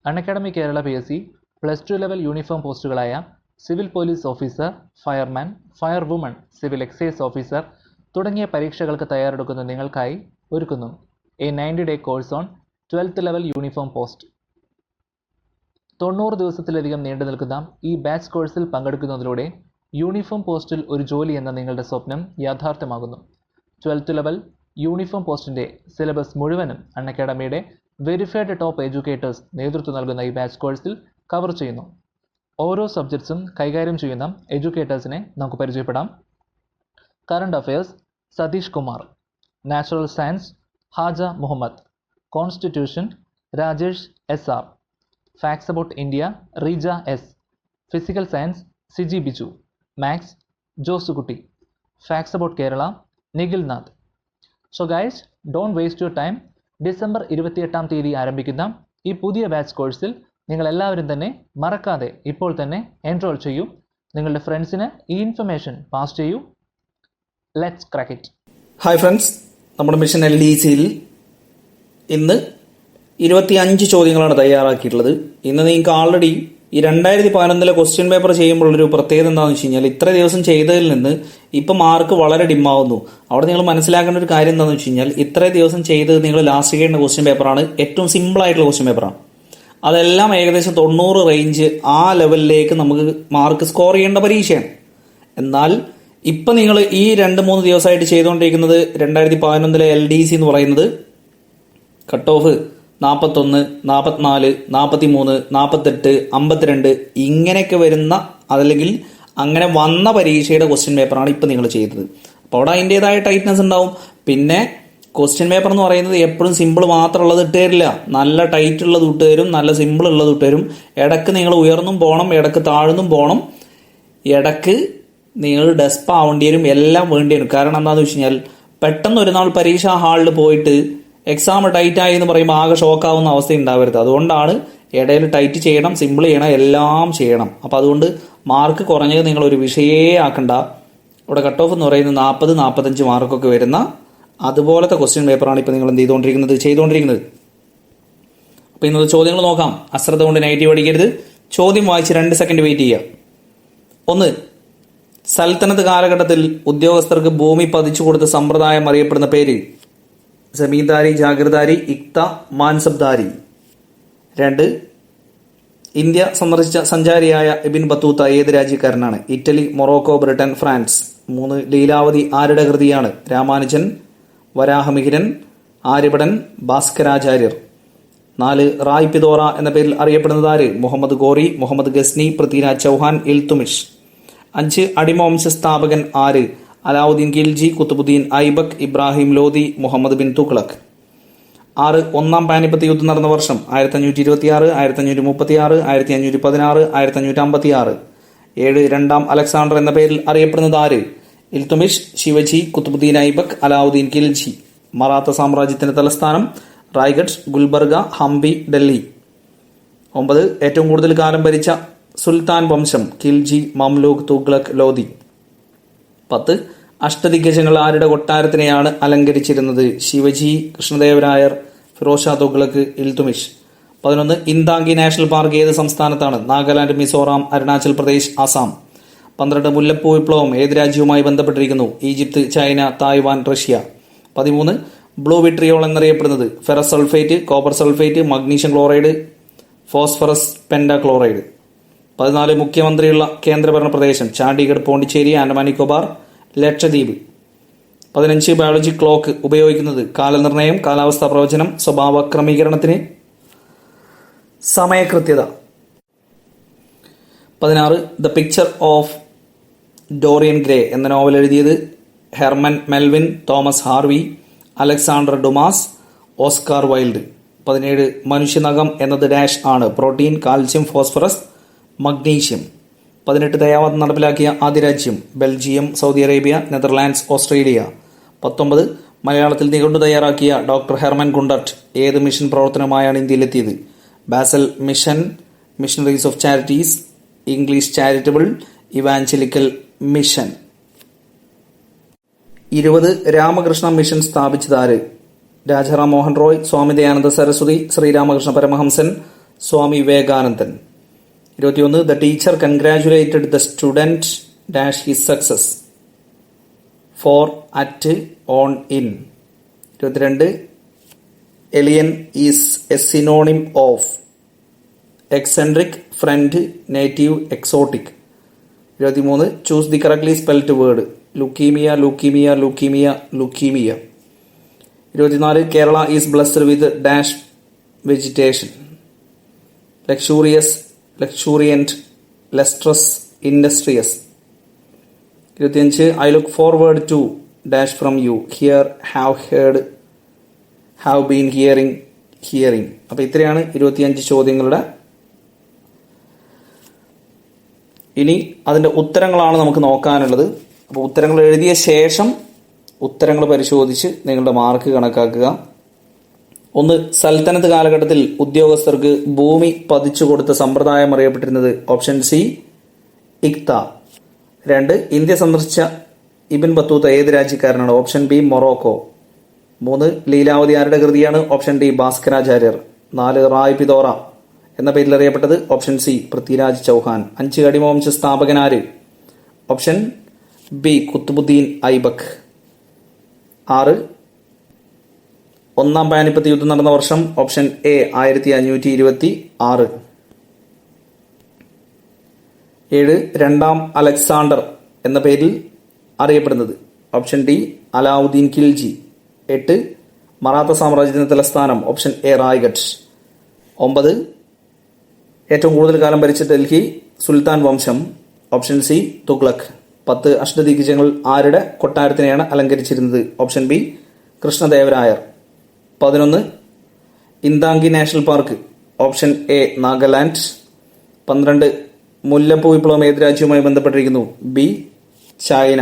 Unacademy Kerala PSC +2 level uniform പോസ്റ്റുകളായ civil police officer, fireman, fire woman, civil excise officer തുടങ്ങിയ പരീക്ഷകൾക്ക് തയ്യാറെടുക്കുന്ന നിങ്ങൾക്കായി ഒരുക്കുന്നു a 90-day course on 12th level uniform post. 90 ദിവസത്തിലധികം നീണ്ടു നിൽക്കുന്ന ഈ ബാച്ച് കോഴ്സിൽ പങ്കെടുക്കുന്നതിലൂടെ യൂണിഫോം പോസ്റ്റിൽ ഒരു ജോലി എന്ന നിങ്ങളുടെ സ്വപ്നം യാഥാർത്ഥ്യമാകുന്നു. 12th ലെവൽ യൂണിഫോം പോസ്റ്റിൻ്റെ സിലബസ് മുഴുവനും അൺഅക്കാഡമിയുടെ വെരിഫൈഡ് ടോപ്പ് എഡ്യൂക്കേറ്റേഴ്സ് നേതൃത്വം നൽകുന്ന ഈ ബാച്ച് കോഴ്സിൽ കവർ ചെയ്യുന്നു. ഓരോ സബ്ജക്ട്സും കൈകാര്യം ചെയ്യുന്ന എഡ്യൂക്കേറ്റേഴ്സിനെ നമുക്ക് പരിചയപ്പെടാം. Current affairs Satheesh Kumar, natural science Haja Muhammad, constitution Rajesh SR, facts about India Reeja S, physical science Siji Biju, maths Josekutty, facts about Kerala Nikhil Nath. So guys, don't waste your time. December 28-ാം തീയതി ആരംഭിക്കുന്ന ഈ പുതിയ ബാച്ച് കോഴ്സിൽ നിങ്ങൾ എല്ലാവരും തന്നെ മറക്കാതെ ഇപ്പോൾ തന്നെ എൻറോൾ ചെയ്യൂ. നിങ്ങളുടെ ഫ്രണ്ട്സിന് ഈ ഇൻഫർമേഷൻ പാസ് ചെയ്യൂ. Let's crack it. Hi friends, നമ്മുടെ മിഷൻ LDCയിൽ ഇന്ന് 25 ചോദ്യങ്ങളാണ് തയ്യാറാക്കിയിട്ടുള്ളത്. ഇന്ന് നിങ്ങൾക്ക് ആൾറെഡി ഈ 2011 ക്വസ്റ്റ്യൻ പേപ്പർ ചെയ്യുമ്പോഴൊരു പ്രത്യേകത എന്താണെന്ന് വെച്ച് കഴിഞ്ഞാൽ, ഇത്ര ദിവസം ചെയ്തതിൽ നിന്ന് ഇപ്പം മാർക്ക് വളരെ ഡിമ്മാവുന്നു. അവിടെ നിങ്ങൾ മനസ്സിലാക്കേണ്ട ഒരു കാര്യം എന്താണെന്ന് വെച്ച് കഴിഞ്ഞാൽ, ഇത്ര ദിവസം ചെയ്തത് നിങ്ങൾ ലാസ്റ്റ് ചെയ്യേണ്ട ക്വസ്റ്റ്യൻ പേപ്പറാണ്. ഏറ്റവും സിമ്പിൾ ആയിട്ടുള്ള ക്വസ്റ്റ്യൻ പേപ്പറാണ്. അതെല്ലാം ഏകദേശം 90 റേഞ്ച് ആ ലെവലിലേക്ക് നമുക്ക് മാർക്ക് സ്കോർ ചെയ്യേണ്ട പരീക്ഷയാണ്. എന്നാൽ ഇപ്പം നിങ്ങൾ ഈ 2-3 ദിവസമായിട്ട് ചെയ്തുകൊണ്ടിരിക്കുന്നത് 2011 LDC എന്ന് പറയുന്നത് കട്ട് ഓഫ് 41, 44, 43, 48, 52 ഇങ്ങനെയൊക്കെ വരുന്ന, അതല്ലെങ്കിൽ അങ്ങനെ വന്ന പരീക്ഷയുടെ ക്വസ്റ്റ്യൻ പേപ്പറാണ് ഇപ്പം നിങ്ങൾ ചെയ്തത്. അപ്പോൾ അവിടെ അതിൻ്റെതായ ടൈറ്റ്നസ് ഉണ്ടാവും. പിന്നെ ക്വസ്റ്റ്യൻ പേപ്പർ എന്ന് പറയുന്നത് എപ്പോഴും സിമ്പിൾ മാത്രമുള്ളത് ഇട്ട് തരില്ല. നല്ല ടൈറ്റ് ഉള്ളത് ഇട്ട് തരും, നല്ല സിമ്പിൾ ഉള്ളത് ഇട്ട് തരും. ഇടക്ക് നിങ്ങൾ ഉയർന്നും പോകണം, ഇടക്ക് താഴ്ന്നും പോകണം, ഇടക്ക് നിങ്ങൾ ഡെസ്പ് ആവേണ്ടി വരും, എല്ലാം വേണ്ടി വരും. കാരണം എന്താണെന്ന് വെച്ച് കഴിഞ്ഞാൽ, പെട്ടെന്ന് ഒരു നാൾ പരീക്ഷാ ഹാളിൽ പോയിട്ട് എക്സാം ടൈറ്റ് ആയി എന്ന് പറയുമ്പോൾ ആകെ ഷോക്കാവുന്ന അവസ്ഥ ഉണ്ടാവരുത്. അതുകൊണ്ടാണ് ഇടയിൽ ടൈറ്റ് ചെയ്യണം, സിമ്പിൾ ചെയ്യണം, എല്ലാം ചെയ്യണം. അപ്പം അതുകൊണ്ട് മാർക്ക് കുറഞ്ഞത് നിങ്ങൾ ഒരു വിഷയേ ആക്കണ്ട. ഇവിടെ കട്ട് ഓഫ് എന്ന് പറയുന്നത് 40-45 മാർക്കൊക്കെ വരുന്ന അതുപോലത്തെ ക്വസ്റ്റ്യൻ പേപ്പറാണ് ഇപ്പം നിങ്ങൾ എന്ത് ചെയ്തുകൊണ്ടിരിക്കുന്നത്. അപ്പം ഇന്നത്തെ ചോദ്യങ്ങൾ നോക്കാം. അശ്രദ്ധ കൊണ്ട് നെഗറ്റീവ് അടിക്കരുത്. ചോദ്യം വായിച്ച് 2 സെക്കൻഡ് വെയിറ്റ് ചെയ്യുക. 1. സൽത്തനത്ത് കാലഘട്ടത്തിൽ ഉദ്യോഗസ്ഥർക്ക് ഭൂമി പതിച്ചു കൊടുത്ത സമ്പ്രദായം അറിയപ്പെടുന്ന പേര്? ജമീന്ദാരി, ജാഗിർദാരി, ഇക്ത, മാൻസബ്ദാരി. 2. ഇന്ത്യ സന്ദർശിച്ച സഞ്ചാരിയായ ഇബിൻ ബത്തൂത്ത ഏത് രാജ്യക്കാരനാണ്? Italy, Morocco, Britain, France. 3. Lilavati ആരുടെ കൃതിയാണ്? രാമാനുജൻ, വരാഹമിഹിരൻ, ആര്യഭടൻ, ഭാസ്കരാചാര്യർ. 4. റായ് പിതോറ എന്ന പേരിൽ അറിയപ്പെടുന്നത് ആര്? മുഹമ്മദ് ഗോറി, മുഹമ്മദ് ഗസ്നി, പൃഥ്വിരാജ് ചൗഹാൻ, ഇൽത്തുമിഷ്. 5. അടിമ വംശ സ്ഥാപകൻ ആര്? അലാവുദ്ദീൻ ഖിൽജി, കുത്തുബുദ്ദീൻ ഐബക്, ഇബ്രാഹിം ലോധി, മുഹമ്മദ് ബിൻ തുഗ്ലക്. 6. ഒന്നാം പാനിപ്പത്ത് യുദ്ധം നടന്ന വർഷം? 1526, 1536, 1516, 1556. 7. രണ്ടാം അലക്സാണ്ടർ എന്ന പേരിൽ അറിയപ്പെടുന്നത് ആര്? ഇൽത്തുമിഷ്, ശിവജി, കുത്തുബുദ്ദീൻ ഐബക്, അലാവുദ്ദീൻ ഖിൽജി. മറാത്ത സാമ്രാജ്യത്തിന്റെ തലസ്ഥാനം? റായ്ഗഡ്, ഗുൽബർഗ, ഹംപി, ഡൽഹി. 9. ഏറ്റവും കൂടുതൽ കാലം ഭരിച്ച സുൽത്താൻ വംശം? ഖിൽജി, മംലൂക്ക്, തുഗ്ലക്, ലോധി. 10. അഷ്ടദിഗ്ഗജങ്ങൾ ആരുടെ കൊട്ടാരത്തിനെയാണ് അലങ്കരിച്ചിരുന്നത്? ശിവജി, കൃഷ്ണദേവരായർ, ഫിറോസ് ഷാ തുഗ്ലക്, ഇൽത്തുമിഷ്. 11. ഇന്താങ്കി നാഷണൽ പാർക്ക് ഏത് സംസ്ഥാനത്താണ്? നാഗാലാൻഡ്, മിസോറാം, അരുണാചൽ പ്രദേശ്, ആസാം. 12. മുല്ലപ്പൂ വിപ്ലവം ഏത് രാജ്യവുമായി ബന്ധപ്പെട്ടിരിക്കുന്നു? Egypt, China, Taiwan, Russia. 13. Blue vitriol എന്നറിയപ്പെടുന്നത്? Ferrous sulphate, copper sulphate, magnesium chloride, phosphorus pentachloride. 14. മുഖ്യമന്ത്രിയുള്ള കേന്ദ്രഭരണ പ്രദേശം? ചണ്ഡീഗഡ്, പോണ്ടിച്ചേരി, ആൻഡമാൻ നിക്കോബാർ, ലക്ഷദ്വീപ്. 15. ബയോളജി ക്ലോക്ക് ഉപയോഗിക്കുന്നത്? കാലനിർണയം, കാലാവസ്ഥാ പ്രവചനം, സ്വഭാവ ക്രമീകരണത്തിന്, സമയകൃത്യത. 16. The picture of Dorian Gray എന്ന നോവൽ എഴുതിയത്? Herman Melvin, Thomas Harvey, Alexander Dumas, Oscar Wilde. 17. മനുഷ്യനഖം എന്നത് ഡാഷ് ആണ്? Protein, calcium, phosphorus, magnesium. 18. ദയാവധം നടപ്പിലാക്കിയ ആദ്യ രാജ്യം? Belgium, Saudi Arabia, Netherlands, Australia. 19. മലയാളത്തിൽ നിഘണ്ടു തയ്യാറാക്കിയ ഡോക്ടർ ഹെർമൻ ഗുണ്ടർട്ട് ഏത് മിഷൻ പ്രവർത്തനമായാണ് ഇന്ത്യയിലെത്തിയത്? Basel mission, missionaries of charities, English charitable, evangelical mission. 20. Ramakrishna mission സ്ഥാപിച്ചതാര്? രാജാറാം മോഹൻ റോയ്, സ്വാമി ദയാനന്ദ സരസ്വതി, ശ്രീരാമകൃഷ്ണ പരമഹംസൻ, സ്വാമി വിവേകാനന്ദൻ. 21 the teacher congratulated the student dash his success for at on in. 22 alien is a synonym of eccentric, friend, native, exotic. 23 choose the correctly spelled word leukaemia, leukaemia, leukaemia, leukaemia. 24 Kerala is blessed with dash vegetation luxurious, luxuriant, lustrous, industrious. 25 I look forward to dash from you hear, have heard, have been hearing, hearing. അപ്പൊ ഇത്രയാണ് 25 ചോദ്യങ്ങളുടെ. ഇനി അതിന്റെ ഉത്തരങ്ങളാണ് നമുക്ക് നോക്കാനുള്ളത്. അപ്പോൾ ഉത്തരങ്ങൾ എഴുതിയ ശേഷം ഉത്തരങ്ങൾ പരിശോധിച്ച് നിങ്ങളുടെ മാർക്ക് കണക്കാക്കുക. 1 സൽത്തനത്ത് കാലഘട്ടത്തിൽ ഉദ്യോഗസ്ഥർക്ക് ഭൂമി പതിച്ചു കൊടുത്ത സമ്പ്രദായം അറിയപ്പെട്ടിരുന്നത് ഓപ്ഷൻ സി ഇഖ്ത. 2 ഇന്ത്യ സന്ദർശിച്ച ഇബിൻ ബത്തൂത്ത ഏത് രാജ്യക്കാരനാണ്? Option B Morocco. 3 ലീലാവതി ആരുടെ കൃതിയാണ്? ഓപ്ഷൻ ഡി ഭാസ്കരാചാര്യർ. 4 റായ് പിതോറ എന്ന പേരിൽ അറിയപ്പെട്ടത്? Option C Prithviraj Chauhan. 5 അടിമവംശ സ്ഥാപകനാര്? Option B Qutbuddin Aibak. 6 ഒന്നാം പാനിപ്പത്ത് യുദ്ധം നടന്ന വർഷം? Option A 1526. 7 രണ്ടാം അലക്സാണ്ടർ എന്ന പേരിൽ അറിയപ്പെടുന്നത്? Option D Alauddin Khilji. 8 മറാത്ത സാമ്രാജ്യത്തിന്റെ തലസ്ഥാനം? Option A Raigad. 9 ഏറ്റവും കൂടുതൽ കാലം ഭരിച്ച ഡൽഹി സുൽത്താൻ വംശം? Option C Tughlaq. 10 അഷ്ടദിഗ്ഗജങ്ങൾ ആരുടെ കൊട്ടാരത്തിനെയാണ് അലങ്കരിച്ചിരുന്നത്? ഓപ്ഷൻ ബി കൃഷ്ണദേവരായർ. 11 Intanki national park? Option A Nagaland. 12 മുല്ലപ്പൂ വിപ്ലവം ഏത് രാജ്യവുമായി ബന്ധപ്പെട്ടിരിക്കുന്നു? B China.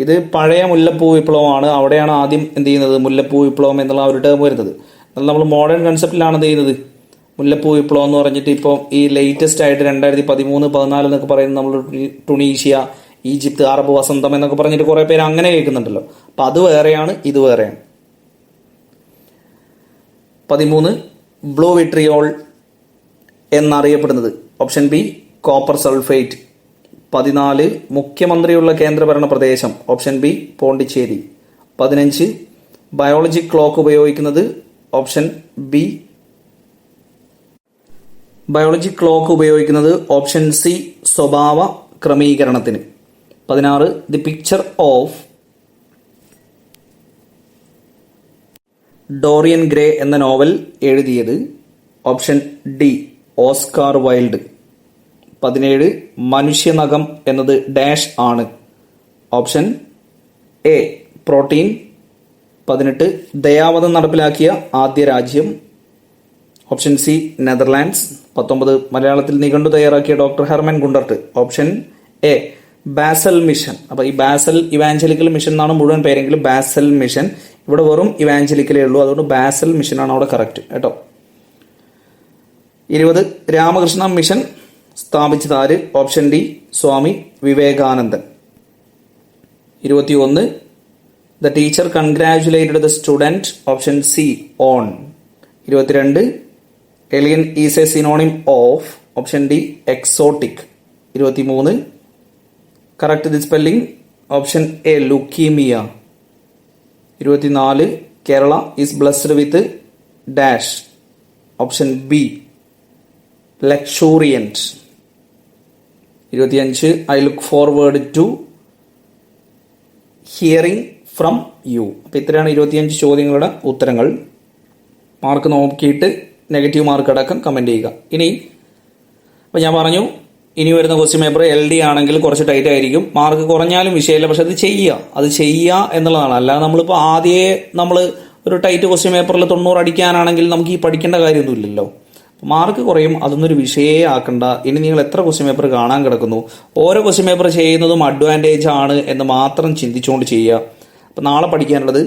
ഇത് പഴയ മുല്ലപ്പൂ വിപ്ലവമാണ്. അവിടെയാണ് ആദ്യം എന്ത് ചെയ്യുന്നത്? മുല്ലപ്പൂ വിപ്ലവം എന്നുള്ള ഒരു ടേം വരുന്നത്. എന്നാൽ നമ്മൾ മോഡേൺ കൺസെപ്റ്റിലാണ് എന്ത് ചെയ്യുന്നത്? മുല്ലപ്പൂ വിപ്ലവം എന്ന് പറഞ്ഞിട്ട് ഇപ്പോൾ ഈ ലേറ്റസ്റ്റ് ആയിട്ട് 2013, 14 എന്നൊക്കെ പറയുന്നത് നമ്മൾ ടുണീഷ്യ, ഈജിപ്ത്, അറബ് വസന്തം എന്നൊക്കെ പറഞ്ഞിട്ട് കുറെ പേര് അങ്ങനെ കേൾക്കുന്നുണ്ടല്ലോ. അപ്പൊ അത് വേറെയാണ്, ഇത് വേറെയാണ്. 13 ബ്ലൂ വിട്രിയോൾ എന്നറിയപ്പെടുന്നത്? Option B copper sulphate. 14 മുഖ്യമന്ത്രിയുള്ള കേന്ദ്രഭരണ പ്രദേശം? Option B Pondicherry. 15 biology clock ഉപയോഗിക്കുന്നത്? ഓപ്ഷൻ ബി ബയോളജി ക്ലോക്ക് ഉപയോഗിക്കുന്നത്? ഓപ്ഷൻ സി സ്വഭാവ ക്രമീകരണത്തിന്. 16 the picture of Dorian Gray എന്ന നോവൽ എഴുതിയത്? Option D Oscar Wilde. 17 മനുഷ്യനഖം എന്നത് ഡാഷ് ആണ്? Option A protein. 18 ദയാവധം നടപ്പിലാക്കിയ ആദ്യ രാജ്യം? Option C Netherlands. 19 മലയാളത്തിൽ നിഘണ്ടു തയ്യാറാക്കിയ doctor Hermann Gundert? Option A Basel mission. അപ്പൊ ഈ ബാസൽ ഇവാഞ്ചലിക്കൽ മിഷൻ എന്നാണ് മുഴുവൻ പേരെങ്കിലും ബാസൽ മിഷൻ. ഇവിടെ വെറും ഇവാഞ്ചലിക്കലേ ഉള്ളൂ, അതുകൊണ്ട് ബാസൽ മിഷൻ ആണ് അവിടെ കറക്റ്റ് കേട്ടോ. 20 രാമകൃഷ്ണ മിഷൻ സ്ഥാപിച്ചത് ആര്? ഓപ്ഷൻ ഡി സ്വാമി വിവേകാനന്ദൻ. 21 the teacher congratulated the student? Option C on. 22 alien is a synonym of? Option D exotic. 23 correct the spelling? Option A leukaemia. 24 Kerala is blessed with dash? Option B luxuriant. 25 I look forward to hearing from you. അപ്പൊ ഇത്രയാണ് 25 ചോദ്യങ്ങളുടെ ഉത്തരങ്ങൾ. Mark നോക്കിയിട്ട് negative mark അടക്കം comment ചെയ്യുക. ഇനി അപ്പൊ ഞാൻ പറഞ്ഞു, ഇനി വരുന്ന ക്വസ്റ്റ്യൻ പേപ്പർ LD ആണെങ്കിൽ കുറച്ച് ടൈറ്റ് ആയിരിക്കും. മാർക്ക് കുറഞ്ഞാലും വിഷയമില്ല, പക്ഷെ അത് ചെയ്യുക എന്നുള്ളതാണ്. അല്ലാതെ നമ്മളിപ്പോൾ ആദ്യമേ നമ്മൾ ഒരു ടൈറ്റ് ക്വസ്റ്റ്യൻ പേപ്പറിൽ 90 അടിക്കാനാണെങ്കിൽ നമുക്ക് ഈ പഠിക്കേണ്ട കാര്യമൊന്നുമില്ലല്ലോ. മാർക്ക് കുറയും, അതൊന്നൊരു വിഷയമേ ആക്കണ്ട. ഇനി നിങ്ങൾ എത്ര ക്വസ്റ്റ്യൻ പേപ്പർ കാണാൻ കിടക്കുന്നു, ഓരോ ക്വസ്റ്റ്യൻ പേപ്പർ ചെയ്യുന്നതും അഡ്വാൻറ്റേജ് ആണ് എന്ന് മാത്രം ചിന്തിച്ചുകൊണ്ട് ചെയ്യുക. അപ്പം നാളെ പഠിക്കാനുള്ളത്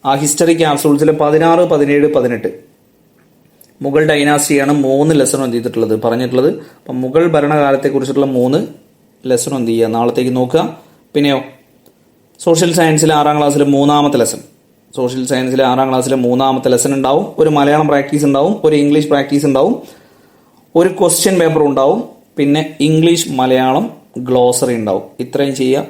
ആ ഹിസ്റ്ററി ക്യാപ്സൂൾസിലെ 16, 17, 18 മുഗൾ ഡൈനാസ്റ്റിയാണ് 3 ലെസൺ എന്ത് ചെയ്തിട്ടുള്ളത് പറഞ്ഞിട്ടുള്ളത്. അപ്പം മുഗൾ ഭരണകാലത്തെക്കുറിച്ചിട്ടുള്ള 3 ലെസൺ എന്ത് ചെയ്യുക നാളത്തേക്ക് നോക്കുക. പിന്നെയോ സോഷ്യൽ സയൻസിലെ 6ാം ക്ലാസ്സിലെ 3ാമത്തെ ലെസൺ, സോഷ്യൽ സയൻസിലെ 6ാം ക്ലാസ്സിലെ 3ാമത്തെ ലെസൺ ഉണ്ടാവും. ഒരു മലയാളം പ്രാക്ടീസ് ഉണ്ടാവും, ഒരു ഇംഗ്ലീഷ് പ്രാക്ടീസ് ഉണ്ടാവും, ഒരു ക്വസ്റ്റ്യൻ പേപ്പർ ഉണ്ടാവും, പിന്നെ ഇംഗ്ലീഷ് മലയാളം ഗ്ലോസറി ഉണ്ടാവും. ഇത്രയും ചെയ്യുക.